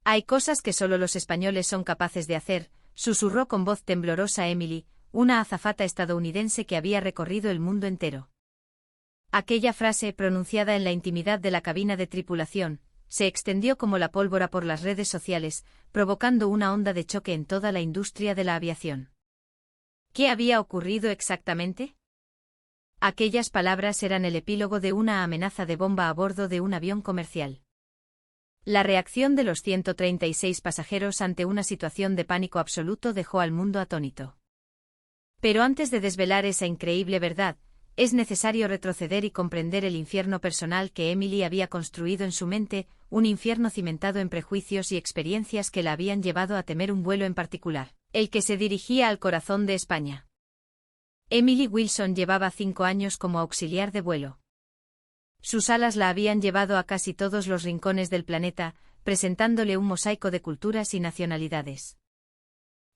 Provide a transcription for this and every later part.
Hay cosas que solo los españoles son capaces de hacer, susurró con voz temblorosa Emily, una azafata estadounidense que había recorrido el mundo entero. Aquella frase, pronunciada en la intimidad de la cabina de tripulación, se extendió como la pólvora por las redes sociales, provocando una onda de choque en toda la industria de la aviación. ¿Qué había ocurrido exactamente? Aquellas palabras eran el epílogo de una amenaza de bomba a bordo de un avión comercial. La reacción de los 136 pasajeros ante una situación de pánico absoluto dejó al mundo atónito. Pero antes de desvelar esa increíble verdad, es necesario retroceder y comprender el infierno personal que Emily había construido en su mente, un infierno cimentado en prejuicios y experiencias que la habían llevado a temer un vuelo en particular, el que se dirigía al corazón de España. Emily Wilson llevaba 5 años como auxiliar de vuelo. Sus alas la habían llevado a casi todos los rincones del planeta, presentándole un mosaico de culturas y nacionalidades.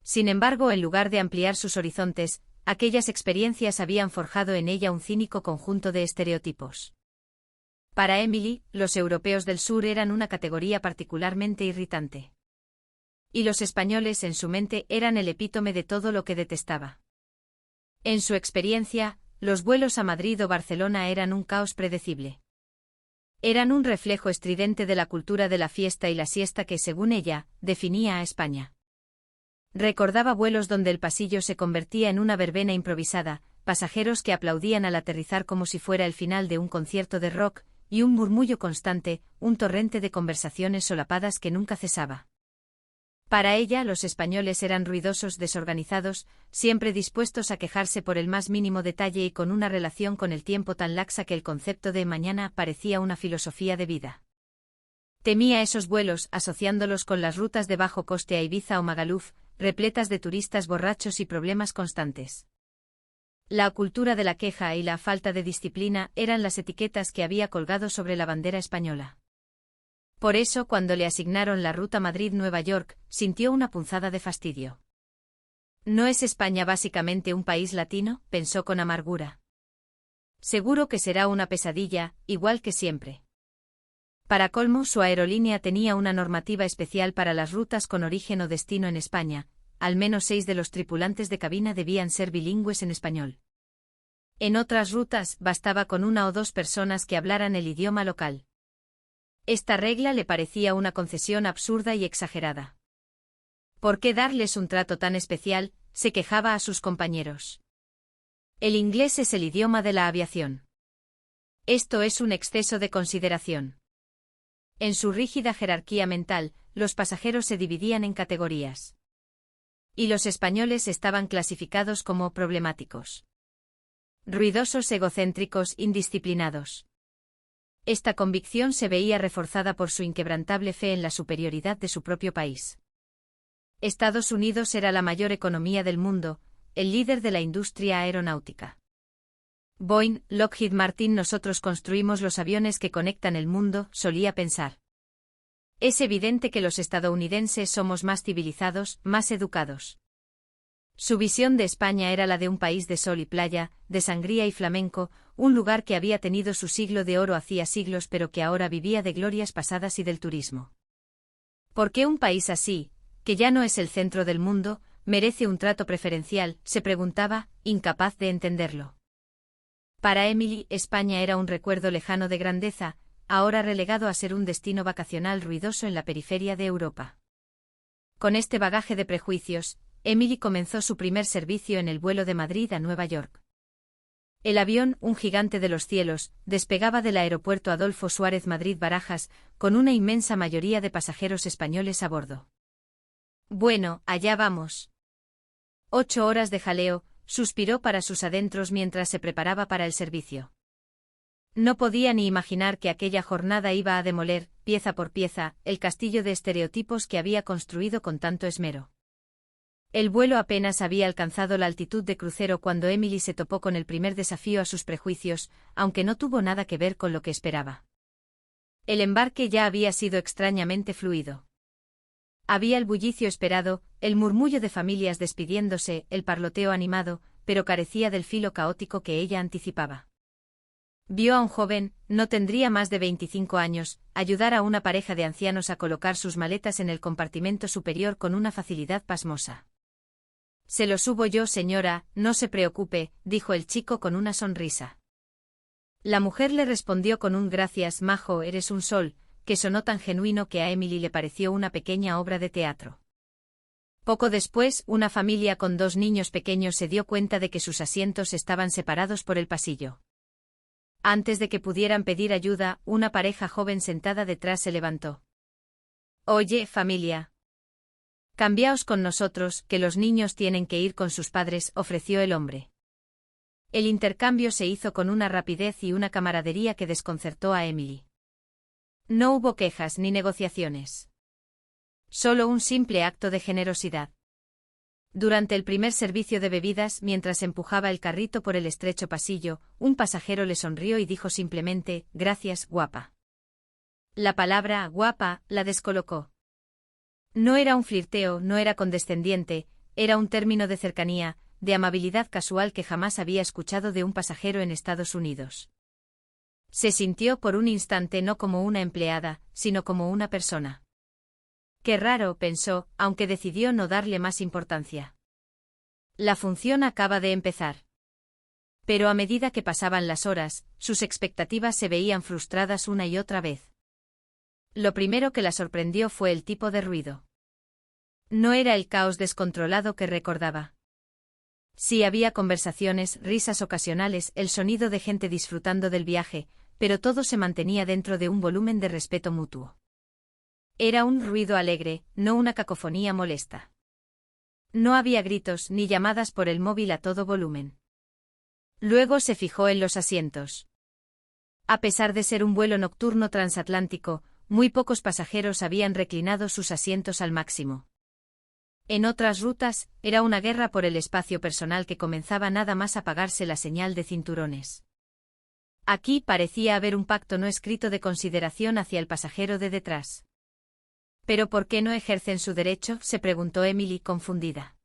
Sin embargo, en lugar de ampliar sus horizontes, aquellas experiencias habían forjado en ella un cínico conjunto de estereotipos. Para Emily, los europeos del sur eran una categoría particularmente irritante. Y los españoles en su mente eran el epítome de todo lo que detestaba. En su experiencia, los vuelos a Madrid o Barcelona eran un caos predecible. Eran un reflejo estridente de la cultura de la fiesta y la siesta que, según ella, definía a España. Recordaba vuelos donde el pasillo se convertía en una verbena improvisada, pasajeros que aplaudían al aterrizar como si fuera el final de un concierto de rock, y un murmullo constante, un torrente de conversaciones solapadas que nunca cesaba. Para ella, los españoles eran ruidosos, desorganizados, siempre dispuestos a quejarse por el más mínimo detalle y con una relación con el tiempo tan laxa que el concepto de mañana parecía una filosofía de vida. Temía esos vuelos, asociándolos con las rutas de bajo coste a Ibiza o Magaluf, repletas de turistas borrachos y problemas constantes. La cultura de la queja y la falta de disciplina eran las etiquetas que había colgado sobre la bandera española. Por eso, cuando le asignaron la ruta Madrid-Nueva York, sintió una punzada de fastidio. ¿No es España básicamente un país latino?, pensó con amargura. Seguro que será una pesadilla, igual que siempre. Para colmo, su aerolínea tenía una normativa especial para las rutas con origen o destino en España, al menos 6 de los tripulantes de cabina debían ser bilingües en español. En otras rutas, bastaba con 1 o 2 personas que hablaran el idioma local. Esta regla le parecía una concesión absurda y exagerada. ¿Por qué darles un trato tan especial?, se quejaba a sus compañeros. El inglés es el idioma de la aviación. Esto es un exceso de consideración. En su rígida jerarquía mental, los pasajeros se dividían en categorías. Y los españoles estaban clasificados como problemáticos. Ruidosos, egocéntricos, indisciplinados. Esta convicción se veía reforzada por su inquebrantable fe en la superioridad de su propio país. Estados Unidos era la mayor economía del mundo, el líder de la industria aeronáutica. Boeing, Lockheed Martin, nosotros construimos los aviones que conectan el mundo, solía pensar. Es evidente que los estadounidenses somos más civilizados, más educados. Su visión de España era la de un país de sol y playa, de sangría y flamenco, un lugar que había tenido su siglo de oro hacía siglos pero que ahora vivía de glorias pasadas y del turismo. ¿Por qué un país así, que ya no es el centro del mundo, merece un trato preferencial?, se preguntaba, incapaz de entenderlo. Para Emily, España era un recuerdo lejano de grandeza, ahora relegado a ser un destino vacacional ruidoso en la periferia de Europa. Con este bagaje de prejuicios, Emily comenzó su primer servicio en el vuelo de Madrid a Nueva York. El avión, un gigante de los cielos, despegaba del aeropuerto Adolfo Suárez Madrid-Barajas, con una inmensa mayoría de pasajeros españoles a bordo. Bueno, allá vamos. 8 horas de jaleo, suspiró para sus adentros mientras se preparaba para el servicio. No podía ni imaginar que aquella jornada iba a demoler, pieza por pieza, el castillo de estereotipos que había construido con tanto esmero. El vuelo apenas había alcanzado la altitud de crucero cuando Emily se topó con el primer desafío a sus prejuicios, aunque no tuvo nada que ver con lo que esperaba. El embarque ya había sido extrañamente fluido. Había el bullicio esperado, el murmullo de familias despidiéndose, el parloteo animado, pero carecía del filo caótico que ella anticipaba. Vio a un joven, no tendría más de 25 años, ayudar a una pareja de ancianos a colocar sus maletas en el compartimento superior con una facilidad pasmosa. «Se lo subo yo, señora, no se preocupe», dijo el chico con una sonrisa. La mujer le respondió con un «gracias, majo, eres un sol», que sonó tan genuino que a Emily le pareció una pequeña obra de teatro. Poco después, una familia con 2 niños pequeños se dio cuenta de que sus asientos estaban separados por el pasillo. Antes de que pudieran pedir ayuda, una pareja joven sentada detrás se levantó. «Oye, familia. Cambiaos con nosotros, que los niños tienen que ir con sus padres», ofreció el hombre. El intercambio se hizo con una rapidez y una camaradería que desconcertó a Emily. No hubo quejas ni negociaciones. Solo un simple acto de generosidad. Durante el primer servicio de bebidas, mientras empujaba el carrito por el estrecho pasillo, un pasajero le sonrió y dijo simplemente, «Gracias, guapa». La palabra «guapa» la descolocó. No era un flirteo, no era condescendiente, era un término de cercanía, de amabilidad casual que jamás había escuchado de un pasajero en Estados Unidos. Se sintió por un instante no como una empleada, sino como una persona. Qué raro, pensó, aunque decidió no darle más importancia. La función acaba de empezar. Pero a medida que pasaban las horas, sus expectativas se veían frustradas una y otra vez. Lo primero que la sorprendió fue el tipo de ruido. No era el caos descontrolado que recordaba. Sí había conversaciones, risas ocasionales, el sonido de gente disfrutando del viaje, pero todo se mantenía dentro de un volumen de respeto mutuo. Era un ruido alegre, no una cacofonía molesta. No había gritos ni llamadas por el móvil a todo volumen. Luego se fijó en los asientos. A pesar de ser un vuelo nocturno transatlántico, muy pocos pasajeros habían reclinado sus asientos al máximo. En otras rutas, era una guerra por el espacio personal que comenzaba nada más apagarse la señal de cinturones. Aquí parecía haber un pacto no escrito de consideración hacia el pasajero de detrás. ¿Pero por qué no ejercen su derecho?, se preguntó Emily confundida.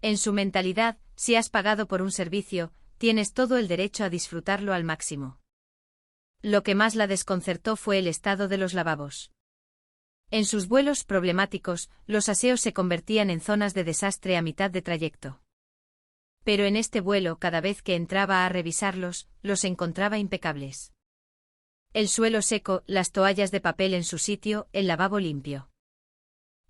En su mentalidad, si has pagado por un servicio, tienes todo el derecho a disfrutarlo al máximo. Lo que más la desconcertó fue el estado de los lavabos. En sus vuelos problemáticos, los aseos se convertían en zonas de desastre a mitad de trayecto. Pero en este vuelo, cada vez que entraba a revisarlos, los encontraba impecables. El suelo seco, las toallas de papel en su sitio, el lavabo limpio.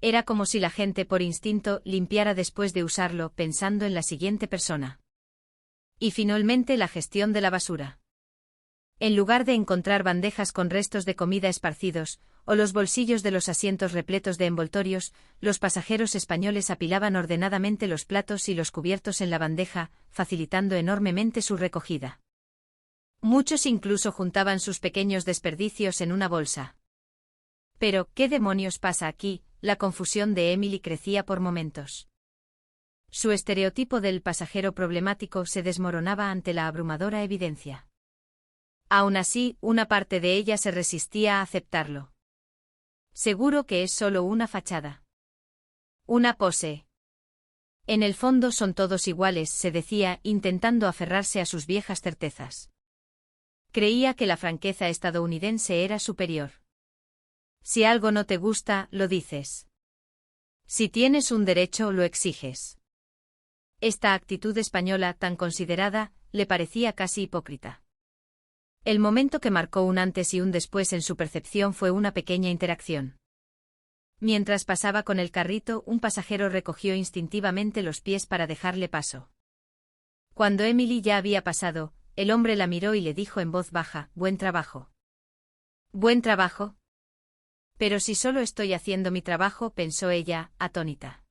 Era como si la gente por instinto limpiara después de usarlo, pensando en la siguiente persona. Y finalmente la gestión de la basura. En lugar de encontrar bandejas con restos de comida esparcidos, o los bolsillos de los asientos repletos de envoltorios, los pasajeros españoles apilaban ordenadamente los platos y los cubiertos en la bandeja, facilitando enormemente su recogida. Muchos incluso juntaban sus pequeños desperdicios en una bolsa. Pero, ¿qué demonios pasa aquí? La confusión de Emily crecía por momentos. Su estereotipo del pasajero problemático se desmoronaba ante la abrumadora evidencia. Aún así, una parte de ella se resistía a aceptarlo. Seguro que es solo una fachada. Una pose. En el fondo son todos iguales, se decía, intentando aferrarse a sus viejas certezas. Creía que la franqueza estadounidense era superior. Si algo no te gusta, lo dices. Si tienes un derecho, lo exiges. Esta actitud española tan considerada, le parecía casi hipócrita. El momento que marcó un antes y un después en su percepción fue una pequeña interacción. Mientras pasaba con el carrito, un pasajero recogió instintivamente los pies para dejarle paso. Cuando Emily ya había pasado, el hombre la miró y le dijo en voz baja, «Buen trabajo». «¿Buen trabajo?» «Pero si solo estoy haciendo mi trabajo», pensó ella, atónita.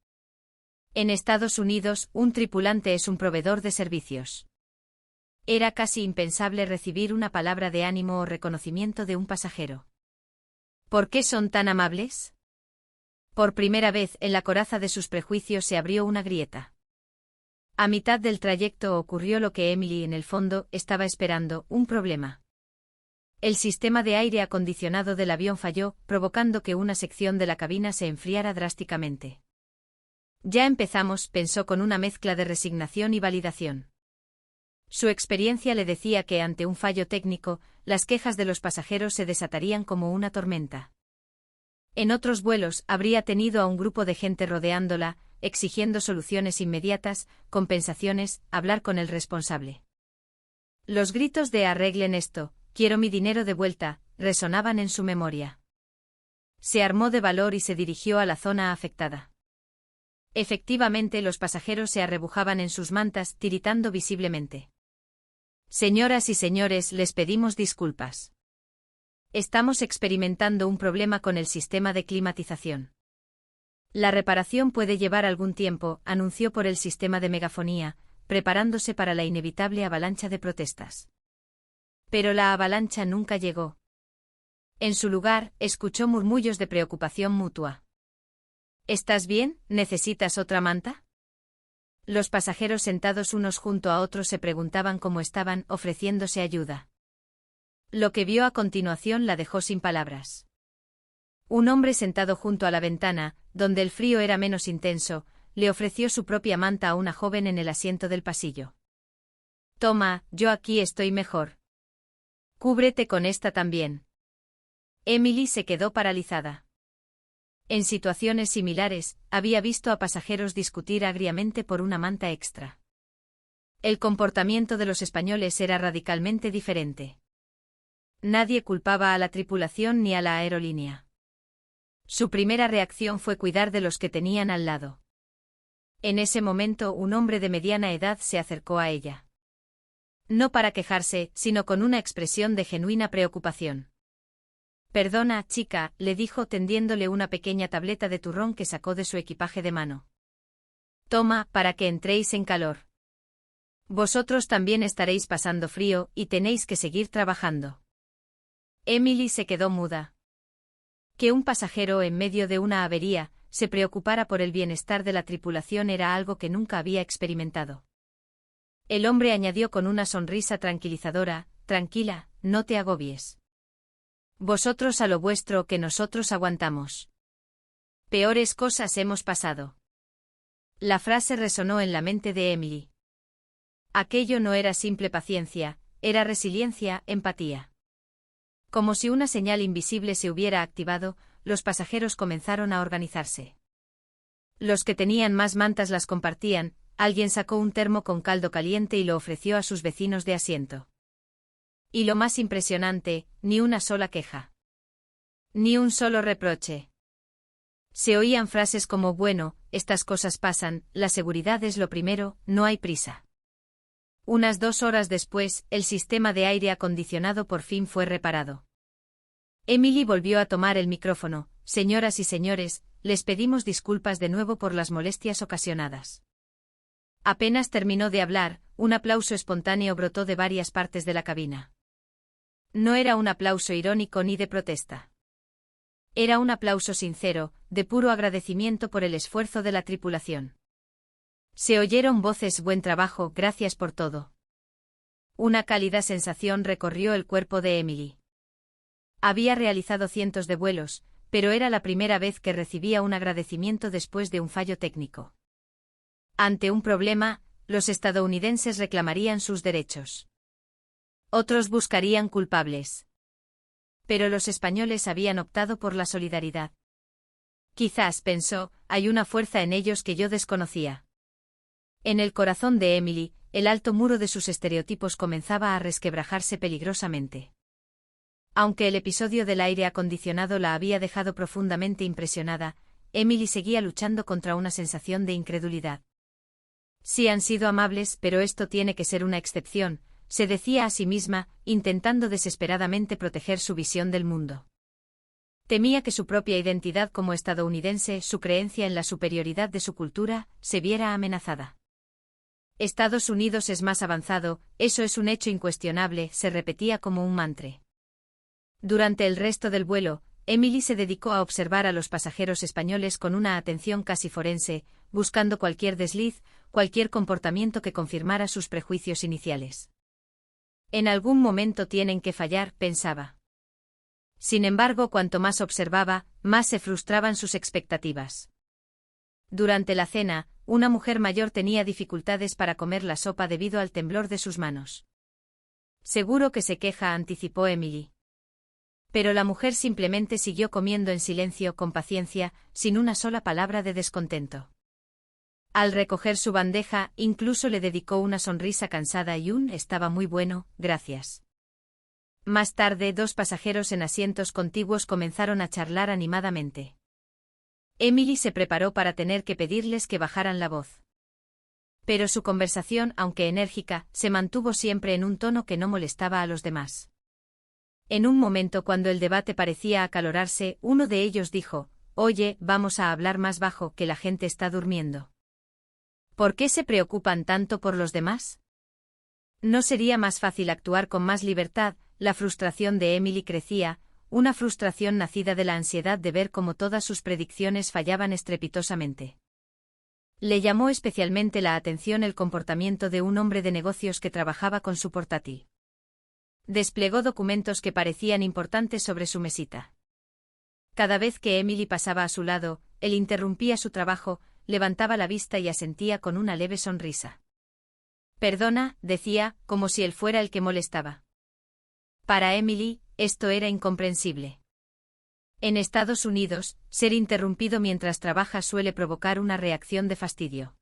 En Estados Unidos, un tripulante es un proveedor de servicios. Era casi impensable recibir una palabra de ánimo o reconocimiento de un pasajero. ¿Por qué son tan amables? Por primera vez en la coraza de sus prejuicios se abrió una grieta. A mitad del trayecto ocurrió lo que Emily en el fondo estaba esperando, un problema. El sistema de aire acondicionado del avión falló, provocando que una sección de la cabina se enfriara drásticamente. Ya empezamos, pensó con una mezcla de resignación y validación. Su experiencia le decía que ante un fallo técnico, las quejas de los pasajeros se desatarían como una tormenta. En otros vuelos habría tenido a un grupo de gente rodeándola, exigiendo soluciones inmediatas, compensaciones, hablar con el responsable. Los gritos de "arreglen esto, quiero mi dinero de vuelta", resonaban en su memoria. Se armó de valor y se dirigió a la zona afectada. Efectivamente, los pasajeros se arrebujaban en sus mantas, tiritando visiblemente. Señoras y señores, les pedimos disculpas. Estamos experimentando un problema con el sistema de climatización. La reparación puede llevar algún tiempo, anunció por el sistema de megafonía, preparándose para la inevitable avalancha de protestas. Pero la avalancha nunca llegó. En su lugar, escuchó murmullos de preocupación mutua. ¿Estás bien? ¿Necesitas otra manta? Los pasajeros sentados unos junto a otros se preguntaban cómo estaban, ofreciéndose ayuda. Lo que vio a continuación la dejó sin palabras. Un hombre sentado junto a la ventana, donde el frío era menos intenso, le ofreció su propia manta a una joven en el asiento del pasillo. Toma, yo aquí estoy mejor. Cúbrete con esta también. Emily se quedó paralizada. En situaciones similares, había visto a pasajeros discutir agriamente por una manta extra. El comportamiento de los españoles era radicalmente diferente. Nadie culpaba a la tripulación ni a la aerolínea. Su primera reacción fue cuidar de los que tenían al lado. En ese momento, un hombre de mediana edad se acercó a ella. No para quejarse, sino con una expresión de genuina preocupación. Perdona, chica, le dijo tendiéndole una pequeña tableta de turrón que sacó de su equipaje de mano. Toma, para que entréis en calor. Vosotros también estaréis pasando frío, y tenéis que seguir trabajando. Emily se quedó muda. Que un pasajero en medio de una avería se preocupara por el bienestar de la tripulación era algo que nunca había experimentado. El hombre añadió con una sonrisa tranquilizadora: tranquila, no te agobies. Vosotros a lo vuestro, que nosotros aguantamos. Peores cosas hemos pasado. La frase resonó en la mente de Emily. Aquello no era simple paciencia, era resiliencia, empatía. Como si una señal invisible se hubiera activado, los pasajeros comenzaron a organizarse. Los que tenían más mantas las compartían, alguien sacó un termo con caldo caliente y lo ofreció a sus vecinos de asiento. Y lo más impresionante, ni una sola queja. Ni un solo reproche. Se oían frases como: bueno, estas cosas pasan, la seguridad es lo primero, no hay prisa. Unas 2 horas después, el sistema de aire acondicionado por fin fue reparado. Emily volvió a tomar el micrófono: señoras y señores, les pedimos disculpas de nuevo por las molestias ocasionadas. Apenas terminó de hablar, un aplauso espontáneo brotó de varias partes de la cabina. No era un aplauso irónico ni de protesta. Era un aplauso sincero, de puro agradecimiento por el esfuerzo de la tripulación. Se oyeron voces: buen trabajo, gracias por todo. Una cálida sensación recorrió el cuerpo de Emily. Había realizado cientos de vuelos, pero era la primera vez que recibía un agradecimiento después de un fallo técnico. Ante un problema, los estadounidenses reclamarían sus derechos. Otros buscarían culpables. Pero los españoles habían optado por la solidaridad. Quizás, pensó, hay una fuerza en ellos que yo desconocía. En el corazón de Emily, el alto muro de sus estereotipos comenzaba a resquebrajarse peligrosamente. Aunque el episodio del aire acondicionado la había dejado profundamente impresionada, Emily seguía luchando contra una sensación de incredulidad. Sí han sido amables, pero esto tiene que ser una excepción, se decía a sí misma, intentando desesperadamente proteger su visión del mundo. Temía que su propia identidad como estadounidense, su creencia en la superioridad de su cultura, se viera amenazada. Estados Unidos es más avanzado, eso es un hecho incuestionable, se repetía como un mantra. Durante el resto del vuelo, Emily se dedicó a observar a los pasajeros españoles con una atención casi forense, buscando cualquier desliz, cualquier comportamiento que confirmara sus prejuicios iniciales. En algún momento tienen que fallar, pensaba. Sin embargo, cuanto más observaba, más se frustraban sus expectativas. Durante la cena, una mujer mayor tenía dificultades para comer la sopa debido al temblor de sus manos. Seguro que se queja, anticipó Emily. Pero la mujer simplemente siguió comiendo en silencio, con paciencia, sin una sola palabra de descontento. Al recoger su bandeja, incluso le dedicó una sonrisa cansada y «estaba muy bueno, gracias». Más tarde, dos pasajeros en asientos contiguos comenzaron a charlar animadamente. Emily se preparó para tener que pedirles que bajaran la voz. Pero su conversación, aunque enérgica, se mantuvo siempre en un tono que no molestaba a los demás. En un momento, cuando el debate parecía acalorarse, uno de ellos dijo: «Oye, vamos a hablar más bajo, que la gente está durmiendo». ¿Por qué se preocupan tanto por los demás? ¿No sería más fácil actuar con más libertad? La frustración de Emily crecía, una frustración nacida de la ansiedad de ver cómo todas sus predicciones fallaban estrepitosamente. Le llamó especialmente la atención el comportamiento de un hombre de negocios que trabajaba con su portátil. Desplegó documentos que parecían importantes sobre su mesita. Cada vez que Emily pasaba a su lado, él interrumpía su trabajo, levantaba la vista y asentía con una leve sonrisa. «Perdona», decía, como si él fuera el que molestaba. Para Emily, esto era incomprensible. En Estados Unidos, ser interrumpido mientras trabaja suele provocar una reacción de fastidio.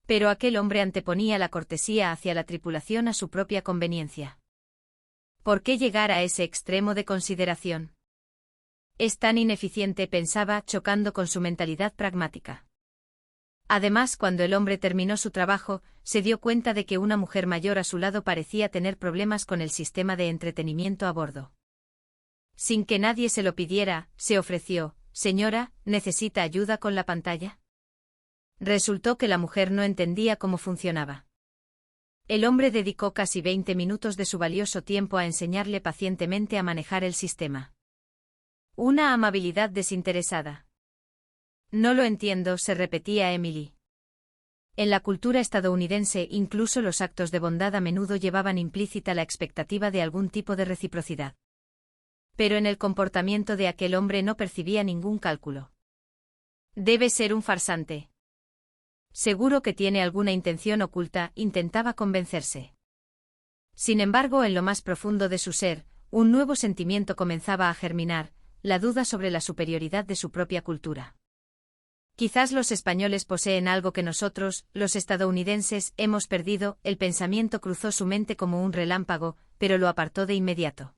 Pero aquel hombre anteponía la cortesía hacia la tripulación a su propia conveniencia. ¿Por qué llegar a ese extremo de consideración? Es tan ineficiente, pensaba, chocando con su mentalidad pragmática. Además, cuando el hombre terminó su trabajo, se dio cuenta de que una mujer mayor a su lado parecía tener problemas con el sistema de entretenimiento a bordo. Sin que nadie se lo pidiera, se ofreció: «Señora, ¿necesita ayuda con la pantalla?». Resultó que la mujer no entendía cómo funcionaba. El hombre dedicó casi 20 minutos de su valioso tiempo a enseñarle pacientemente a manejar el sistema. Una amabilidad desinteresada. «No lo entiendo», se repetía Emily. En la cultura estadounidense, incluso los actos de bondad a menudo llevaban implícita la expectativa de algún tipo de reciprocidad. Pero en el comportamiento de aquel hombre no percibía ningún cálculo. «Debe ser un farsante. Seguro que tiene alguna intención oculta», intentaba convencerse. Sin embargo, en lo más profundo de su ser, un nuevo sentimiento comenzaba a germinar: la duda sobre la superioridad de su propia cultura. Quizás los españoles poseen algo que nosotros, los estadounidenses, hemos perdido. El pensamiento cruzó su mente como un relámpago, pero lo apartó de inmediato.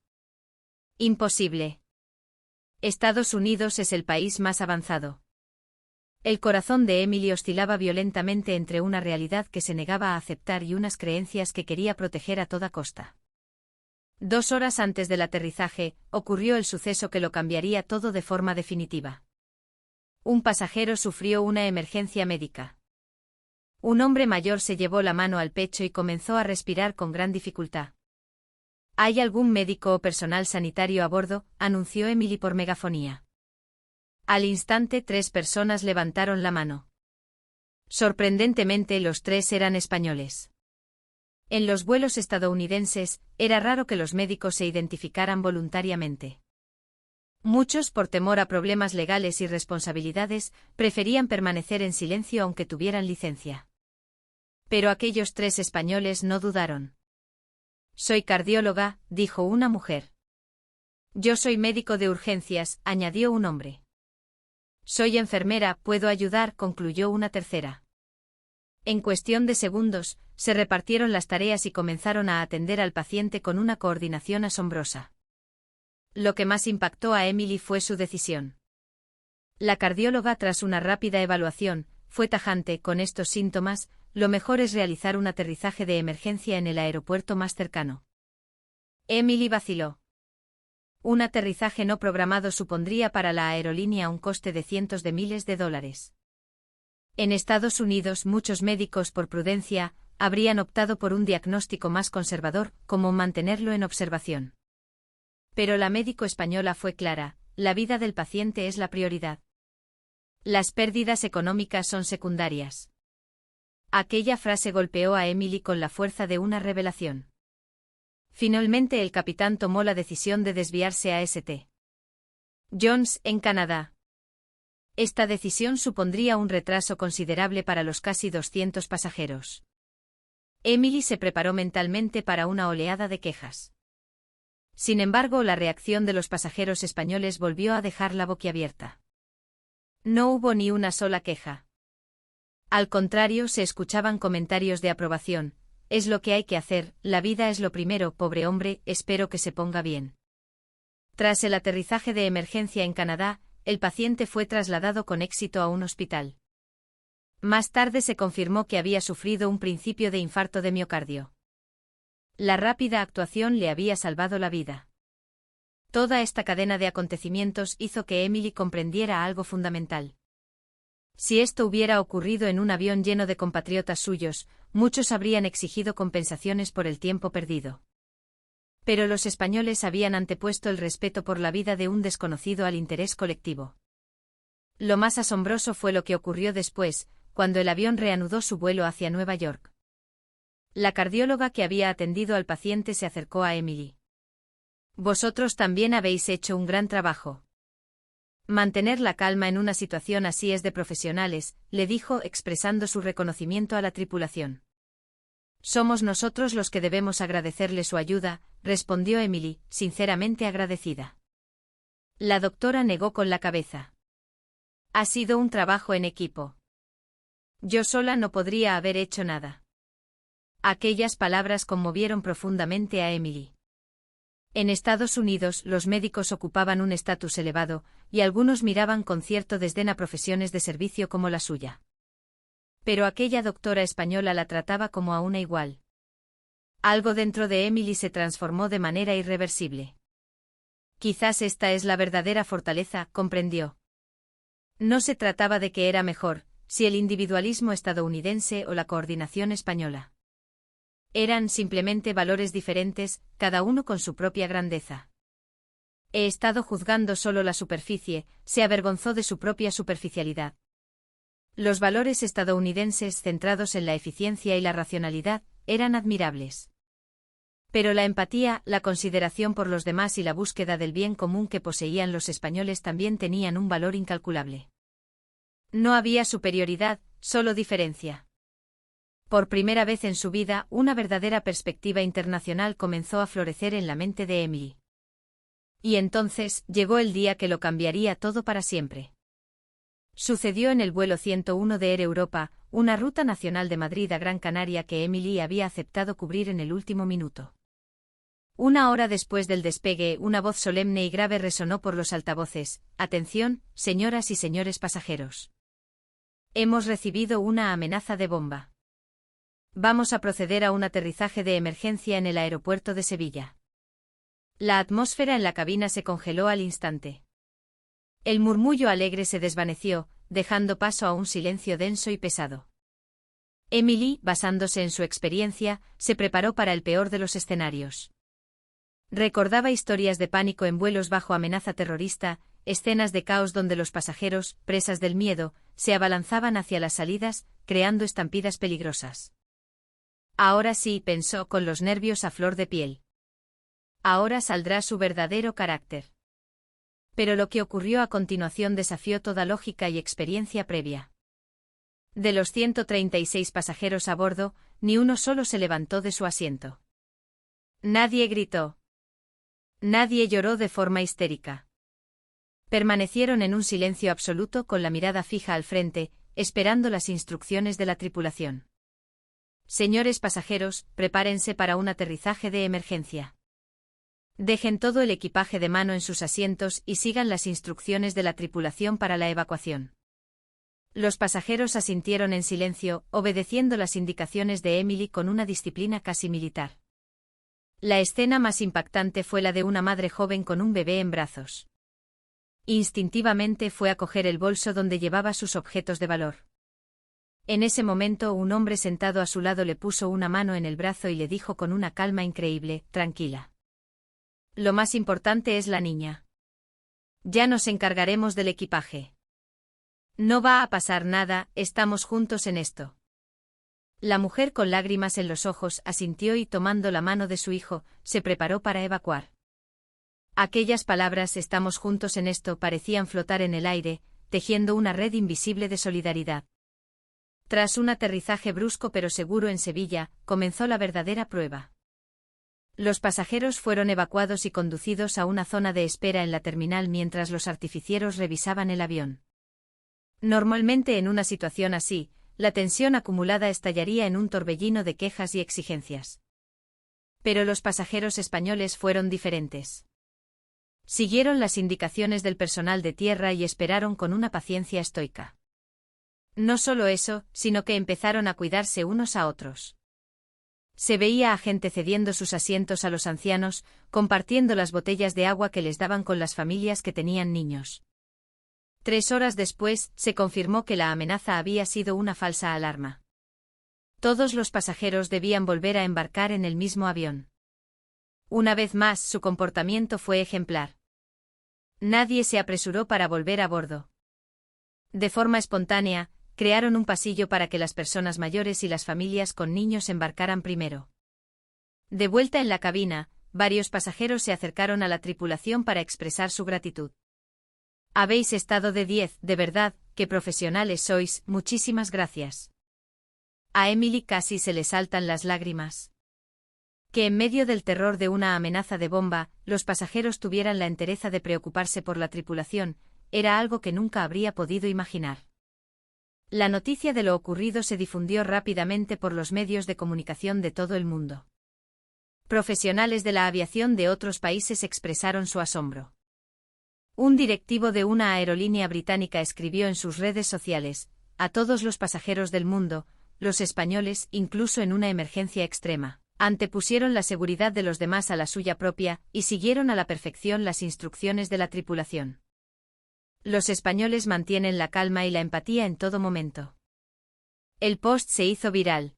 Imposible. Estados Unidos es el país más avanzado. El corazón de Emily oscilaba violentamente entre una realidad que se negaba a aceptar y unas creencias que quería proteger a toda costa. 2 horas antes del aterrizaje, ocurrió el suceso que lo cambiaría todo de forma definitiva. Un pasajero sufrió una emergencia médica. Un hombre mayor se llevó la mano al pecho y comenzó a respirar con gran dificultad. «¿Hay algún médico o personal sanitario a bordo?», anunció Emily por megafonía. Al instante 3 personas levantaron la mano. Sorprendentemente, los 3 eran españoles. En los vuelos estadounidenses, era raro que los médicos se identificaran voluntariamente. Muchos, por temor a problemas legales y responsabilidades, preferían permanecer en silencio aunque tuvieran licencia. Pero aquellos 3 españoles no dudaron. «Soy cardióloga», dijo una mujer. «Yo soy médico de urgencias», añadió un hombre. «Soy enfermera, puedo ayudar», concluyó una tercera. En cuestión de segundos, se repartieron las tareas y comenzaron a atender al paciente con una coordinación asombrosa. Lo que más impactó a Emily fue su decisión. La cardióloga, tras una rápida evaluación, fue tajante: «Con estos síntomas, lo mejor es realizar un aterrizaje de emergencia en el aeropuerto más cercano». Emily vaciló. Un aterrizaje no programado supondría para la aerolínea un coste de cientos de miles de dólares. En Estados Unidos, muchos médicos, por prudencia, habrían optado por un diagnóstico más conservador, como mantenerlo en observación. Pero la médico española fue clara: la vida del paciente es la prioridad. Las pérdidas económicas son secundarias. Aquella frase golpeó a Emily con la fuerza de una revelación. Finalmente el capitán tomó la decisión de desviarse a St. John's, en Canadá. Esta decisión supondría un retraso considerable para los casi 200 pasajeros. Emily se preparó mentalmente para una oleada de quejas. Sin embargo, la reacción de los pasajeros españoles volvió a dejarla boquiabierta. No hubo ni una sola queja. Al contrario, se escuchaban comentarios de aprobación. Es lo que hay que hacer, la vida es lo primero, pobre hombre, espero que se ponga bien. Tras el aterrizaje de emergencia en Canadá, el paciente fue trasladado con éxito a un hospital. Más tarde se confirmó que había sufrido un principio de infarto de miocardio. La rápida actuación le había salvado la vida. Toda esta cadena de acontecimientos hizo que Emily comprendiera algo fundamental. Si esto hubiera ocurrido en un avión lleno de compatriotas suyos, muchos habrían exigido compensaciones por el tiempo perdido. Pero los españoles habían antepuesto el respeto por la vida de un desconocido al interés colectivo. Lo más asombroso fue lo que ocurrió después, cuando el avión reanudó su vuelo hacia Nueva York. La cardióloga que había atendido al paciente se acercó a Emily. Vosotros también habéis hecho un gran trabajo. Mantener la calma en una situación así es de profesionales, le dijo expresando su reconocimiento a la tripulación. Somos nosotros los que debemos agradecerle su ayuda, respondió Emily, sinceramente agradecida. La doctora negó con la cabeza. Ha sido un trabajo en equipo. Yo sola no podría haber hecho nada. Aquellas palabras conmovieron profundamente a Emily. En Estados Unidos los médicos ocupaban un estatus elevado, y algunos miraban con cierto desdén a profesiones de servicio como la suya. Pero aquella doctora española la trataba como a una igual. Algo dentro de Emily se transformó de manera irreversible. Quizás esta es la verdadera fortaleza, comprendió. No se trataba de que era mejor, si el individualismo estadounidense o la coordinación española. Eran simplemente valores diferentes, cada uno con su propia grandeza. He estado juzgando solo la superficie, se avergonzó de su propia superficialidad. Los valores estadounidenses centrados en la eficiencia y la racionalidad eran admirables. Pero la empatía, la consideración por los demás y la búsqueda del bien común que poseían los españoles también tenían un valor incalculable. No había superioridad, solo diferencia. Por primera vez en su vida, una verdadera perspectiva internacional comenzó a florecer en la mente de Emily. Y entonces, llegó el día que lo cambiaría todo para siempre. Sucedió en el vuelo 101 de Air Europa, una ruta nacional de Madrid a Gran Canaria que Emily había aceptado cubrir en el último minuto. Una hora después del despegue, una voz solemne y grave resonó por los altavoces: «Atención, señoras y señores pasajeros. Hemos recibido una amenaza de bomba. Vamos a proceder a un aterrizaje de emergencia en el aeropuerto de Sevilla». La atmósfera en la cabina se congeló al instante. El murmullo alegre se desvaneció, dejando paso a un silencio denso y pesado. Emily, basándose en su experiencia, se preparó para el peor de los escenarios. Recordaba historias de pánico en vuelos bajo amenaza terrorista, escenas de caos donde los pasajeros, presas del miedo, se abalanzaban hacia las salidas, creando estampidas peligrosas. Ahora sí, pensó con los nervios a flor de piel. Ahora saldrá su verdadero carácter. Pero lo que ocurrió a continuación desafió toda lógica y experiencia previa. De los 136 pasajeros a bordo, ni uno solo se levantó de su asiento. Nadie gritó. Nadie lloró de forma histérica. Permanecieron en un silencio absoluto con la mirada fija al frente, esperando las instrucciones de la tripulación. Señores pasajeros, prepárense para un aterrizaje de emergencia. Dejen todo el equipaje de mano en sus asientos y sigan las instrucciones de la tripulación para la evacuación. Los pasajeros asintieron en silencio, obedeciendo las indicaciones de Emily con una disciplina casi militar. La escena más impactante fue la de una madre joven con un bebé en brazos. Instintivamente fue a coger el bolso donde llevaba sus objetos de valor. En ese momento un hombre sentado a su lado le puso una mano en el brazo y le dijo con una calma increíble: «Tranquila. Lo más importante es la niña. Ya nos encargaremos del equipaje. No va a pasar nada, estamos juntos en esto». La mujer con lágrimas en los ojos asintió y tomando la mano de su hijo, se preparó para evacuar. Aquellas palabras «estamos juntos en esto» parecían flotar en el aire, tejiendo una red invisible de solidaridad. Tras un aterrizaje brusco pero seguro en Sevilla, comenzó la verdadera prueba. Los pasajeros fueron evacuados y conducidos a una zona de espera en la terminal mientras los artificieros revisaban el avión. Normalmente en una situación así, la tensión acumulada estallaría en un torbellino de quejas y exigencias. Pero los pasajeros españoles fueron diferentes. Siguieron las indicaciones del personal de tierra y esperaron con una paciencia estoica. No solo eso, sino que empezaron a cuidarse unos a otros. Se veía a gente cediendo sus asientos a los ancianos, compartiendo las botellas de agua que les daban con las familias que tenían niños. 3 horas después, se confirmó que la amenaza había sido una falsa alarma. Todos los pasajeros debían volver a embarcar en el mismo avión. Una vez más, su comportamiento fue ejemplar. Nadie se apresuró para volver a bordo. De forma espontánea, crearon un pasillo para que las personas mayores y las familias con niños embarcaran primero. De vuelta en la cabina, varios pasajeros se acercaron a la tripulación para expresar su gratitud. Habéis estado de 10, de verdad, qué profesionales sois, muchísimas gracias. A Emily casi se le saltan las lágrimas. Que en medio del terror de una amenaza de bomba, los pasajeros tuvieran la entereza de preocuparse por la tripulación, era algo que nunca habría podido imaginar. La noticia de lo ocurrido se difundió rápidamente por los medios de comunicación de todo el mundo. Profesionales de la aviación de otros países expresaron su asombro. Un directivo de una aerolínea británica escribió en sus redes sociales: a todos los pasajeros del mundo, los españoles, incluso en una emergencia extrema, antepusieron la seguridad de los demás a la suya propia, y siguieron a la perfección las instrucciones de la tripulación. Los españoles mantienen la calma y la empatía en todo momento. El post se hizo viral.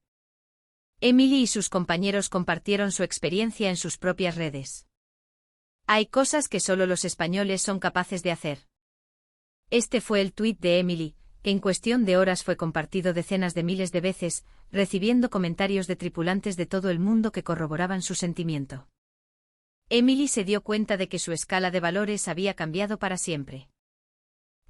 Emily y sus compañeros compartieron su experiencia en sus propias redes. Hay cosas que solo los españoles son capaces de hacer. Este fue el tuit de Emily, que en cuestión de horas fue compartido decenas de miles de veces, recibiendo comentarios de tripulantes de todo el mundo que corroboraban su sentimiento. Emily se dio cuenta de que su escala de valores había cambiado para siempre.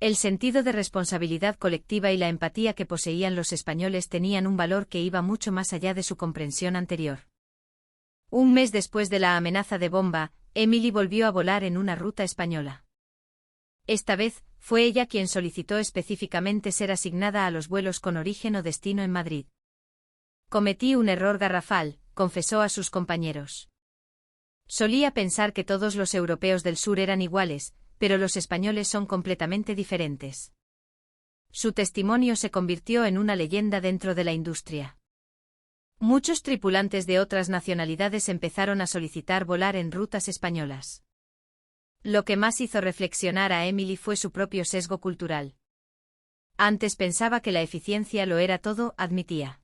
El sentido de responsabilidad colectiva y la empatía que poseían los españoles tenían un valor que iba mucho más allá de su comprensión anterior. Un mes después de la amenaza de bomba, Emily volvió a volar en una ruta española. Esta vez, fue ella quien solicitó específicamente ser asignada a los vuelos con origen o destino en Madrid. Cometí un error garrafal, confesó a sus compañeros. Solía pensar que todos los europeos del sur eran iguales, pero los españoles son completamente diferentes. Su testimonio se convirtió en una leyenda dentro de la industria. Muchos tripulantes de otras nacionalidades empezaron a solicitar volar en rutas españolas. Lo que más hizo reflexionar a Emily fue su propio sesgo cultural. Antes pensaba que la eficiencia lo era todo, admitía.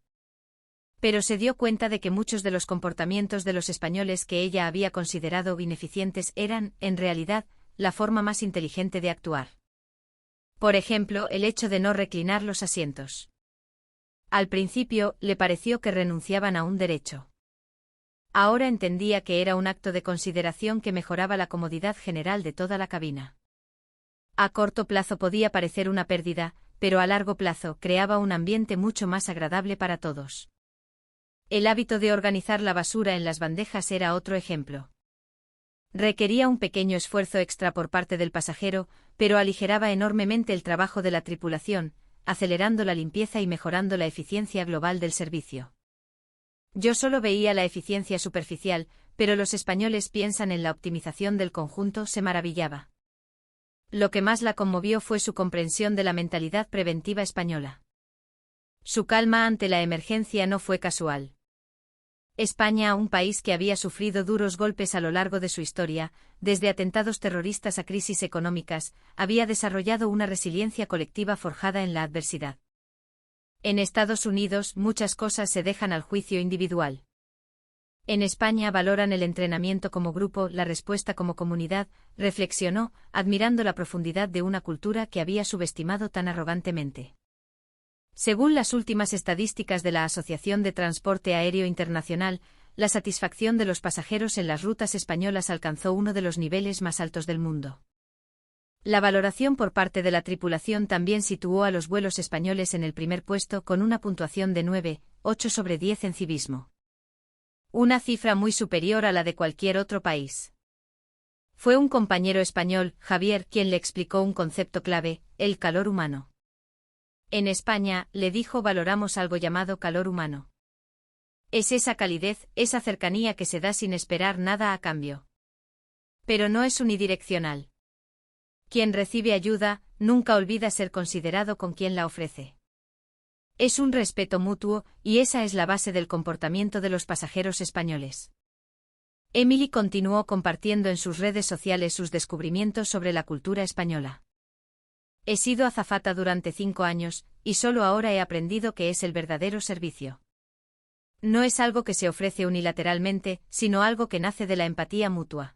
Pero se dio cuenta de que muchos de los comportamientos de los españoles que ella había considerado ineficientes eran, en realidad, la forma más inteligente de actuar. Por ejemplo, el hecho de no reclinar los asientos. Al principio, le pareció que renunciaban a un derecho. Ahora entendía que era un acto de consideración que mejoraba la comodidad general de toda la cabina. A corto plazo podía parecer una pérdida, pero a largo plazo creaba un ambiente mucho más agradable para todos. El hábito de organizar la basura en las bandejas era otro ejemplo. Requería un pequeño esfuerzo extra por parte del pasajero, pero aligeraba enormemente el trabajo de la tripulación, acelerando la limpieza y mejorando la eficiencia global del servicio. Yo solo veía la eficiencia superficial, pero los españoles piensan en la optimización del conjunto, se maravillaba. Lo que más la conmovió fue su comprensión de la mentalidad preventiva española. Su calma ante la emergencia no fue casual. España, un país que había sufrido duros golpes a lo largo de su historia, desde atentados terroristas a crisis económicas, había desarrollado una resiliencia colectiva forjada en la adversidad. En Estados Unidos, muchas cosas se dejan al juicio individual. En España valoran el entrenamiento como grupo, la respuesta como comunidad, reflexionó, admirando la profundidad de una cultura que había subestimado tan arrogantemente. Según las últimas estadísticas de la Asociación de Transporte Aéreo Internacional, la satisfacción de los pasajeros en las rutas españolas alcanzó uno de los niveles más altos del mundo. La valoración por parte de la tripulación también situó a los vuelos españoles en el primer puesto con una puntuación de 9,8 sobre 10 en civismo. Una cifra muy superior a la de cualquier otro país. Fue un compañero español, Javier, quien le explicó un concepto clave, el calor humano. En España, le dijo, valoramos algo llamado calor humano. Es esa calidez, esa cercanía que se da sin esperar nada a cambio. Pero no es unidireccional. Quien recibe ayuda, nunca olvida ser considerado con quien la ofrece. Es un respeto mutuo, y esa es la base del comportamiento de los pasajeros españoles. Emily continuó compartiendo en sus redes sociales sus descubrimientos sobre la cultura española. He sido azafata durante 5 años, y solo ahora he aprendido que es el verdadero servicio. No es algo que se ofrece unilateralmente, sino algo que nace de la empatía mutua.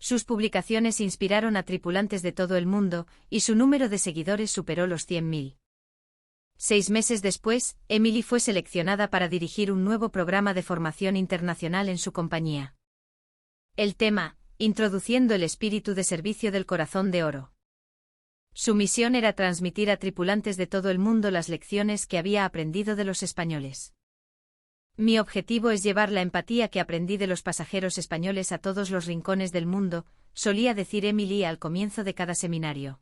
Sus publicaciones inspiraron a tripulantes de todo el mundo, y su número de seguidores superó los 100.000. 6 meses después, Emily fue seleccionada para dirigir un nuevo programa de formación internacional en su compañía. El tema, introduciendo el espíritu de servicio del corazón de oro. Su misión era transmitir a tripulantes de todo el mundo las lecciones que había aprendido de los españoles. Mi objetivo es llevar la empatía que aprendí de los pasajeros españoles a todos los rincones del mundo, solía decir Emily al comienzo de cada seminario.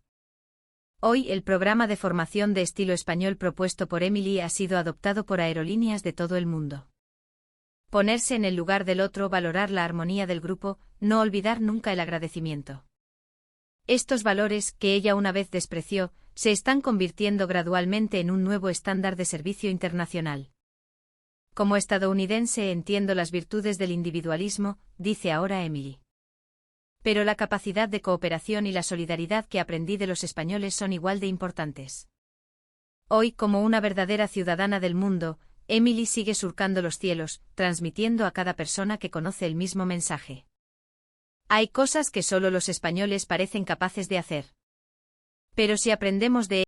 Hoy el programa de formación de estilo español propuesto por Emily ha sido adoptado por aerolíneas de todo el mundo. Ponerse en el lugar del otro, valorar la armonía del grupo, no olvidar nunca el agradecimiento. Estos valores, que ella una vez despreció, se están convirtiendo gradualmente en un nuevo estándar de servicio internacional. Como estadounidense entiendo las virtudes del individualismo, dice ahora Emily. Pero la capacidad de cooperación y la solidaridad que aprendí de los españoles son igual de importantes. Hoy, como una verdadera ciudadana del mundo, Emily sigue surcando los cielos, transmitiendo a cada persona que conoce el mismo mensaje. Hay cosas que solo los españoles parecen capaces de hacer. Pero si aprendemos de